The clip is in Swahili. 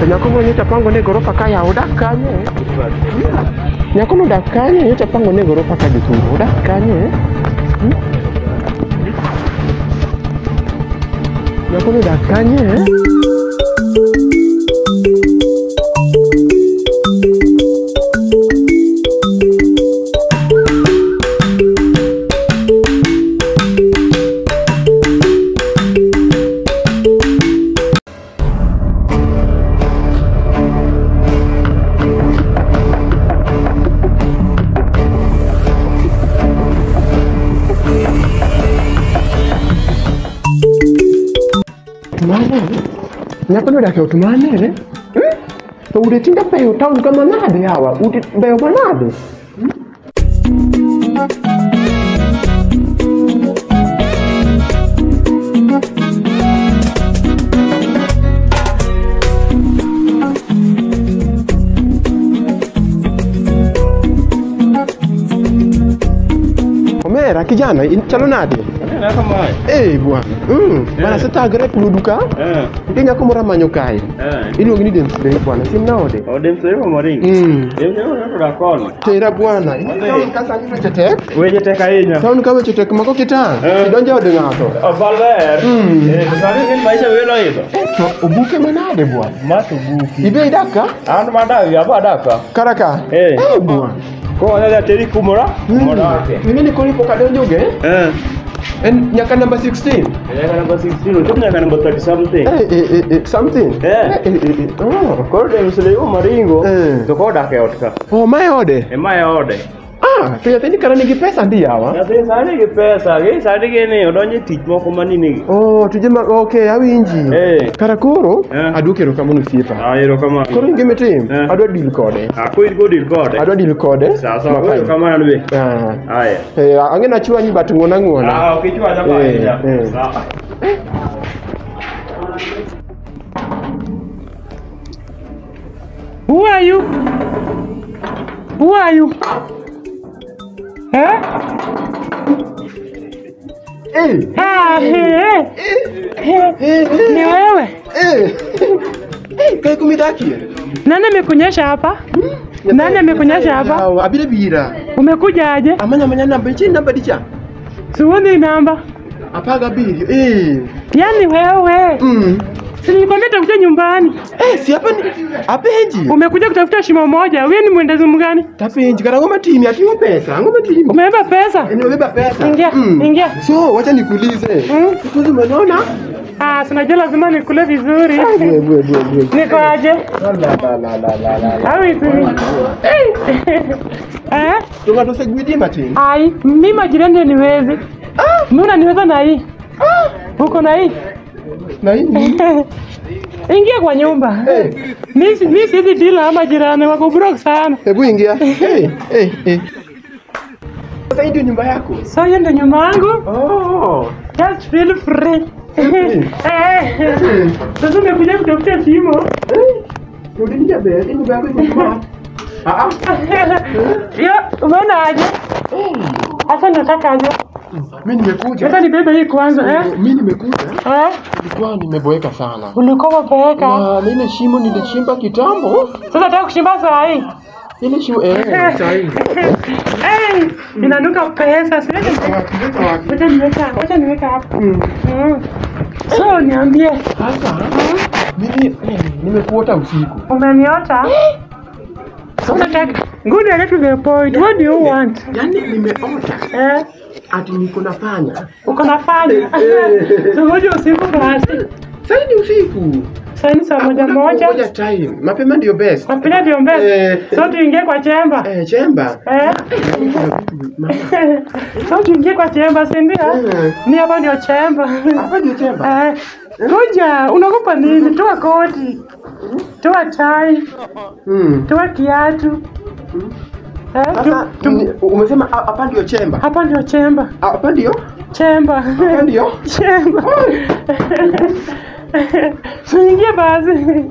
Nyako nyocha pango ne gorofa kaya odak kanye. Nyako no dak kanye nyocha pango ne gorofa ka Githurai. Odak kanye. Nyako no dak kanye. Nyako no dak e ot mane? To ude tinda beyo town kama nade hawa? Ude beyo manade? Omera kijana, chalo nade? Bwana. Bana sita agre kuluduka. Ndinya kumura manyo kai. Iluongi ni Dems Day bwana. Simna ode. Dems Day moringi. Dems Day no rakon. Tera bwana. Town kasa ni chetek. Weje tek ahinya. Town kawe chetek mako kitang. Idonja ode ngato. Baler. Sari ngin maisha welo hizo. Obuke manade bwana. Mas obuke. Ibe idaka? An madawi abadaka. Karaka. Bwana. Ko ana teri kumura. Kumura ake. Mimi ko lipo kadonjoge? And nyaka number 16. Nyaka number 16. Utuk nyaka number 30 something. Something. Oh, ko Dems Day moringo. To ko dak e ot ka. Oh, my ode. My ode. To yathini kara nigi pesa ndi yawa? Yathini sani gi pesa, gi sani gi ni odonje tich moko manini. Tije okay, awinji. Kara koro aduok erokamano osiepa. Erokamano. Koro ingime tim, adwa deal kode. Ko in go deal kode. Adwa deal kode. Sasa erokamano be. Aya. Angena chwani but ng'ona. Ok chwanya ba. Sawa. Who are you? Who are you? Ni wewe? Kai kumidaki? Nani amekunyesha hapa? Nani amekunyesha hapa? Abire bira. Umekuja aje? Amanya namba chini namba dicha. Siwoni namba. Apaga biri. Yaani wewe. Si nilikwambia tafuta nyumbani. Si hapa ni apenji. Umekuja kutafuta shimo moja. Wewe ni mwendezi mgani? Tapenji kana ngoma timu atiwa pesa. Ngoma timu. Umebeba pesa? Nimebeba pesa. Ingia. So, wacha nikuulize. Sikuzi umeona? Sinajua lazima nikule vizuri. Niko aje? La. How is it? Tunatose gwidi mati. Ai, mimi majirani niwezi. Mimi unaniweza na hii. Uko na hii? Na hii? Ingia kwa nyumba. Mimi siwezi dila ama jirani wako broke sana. Hebu ingia. Sasa hii ndio nyumba yako? Sasa hii ndio nyumba yangu. Just feel free. Sasa nimekuja kutafuta shimo. Ndio bebe, ndio bebe nyumba. Umeona aje? Sasa nataka aje? Mimi nimekuja. Sasa nibebe hii kwanza, Mimi nimekuja. Nilikuwa nimeboeka sana. Ulikuwa umeboeka? Na ile shimo nilichimba kitambo. Sasa nataka kuchimba saa hii. Ile shimo saa hii. Inanuka pesa. Wacha niweka hapa. So niambie. Sasa mimi nimekuota usiku. Umeniota? Good, I get to the point. What do you want? Yaani nimeota. Ati niko nafanya. Uko nafanya? So ngoja usiku basi. Sasa ni usiku. Sasa ni saa moja. Moja time. Mapema ndio best. Mapema ndio best. So tuingie kwa chemba. Chemba. So tuingie kwa chemba, si ndio? Ni hapa ndio chemba. Hapa ndio chemba. Ngoja, unakupa nini? Toa koti. Toa tai. Toa kiatu. Sasa umesema hapa ndio chemba. Hapa ndio chemba. Hapa ndio chemba. Hapa ndio Chemba. Tuingie basi.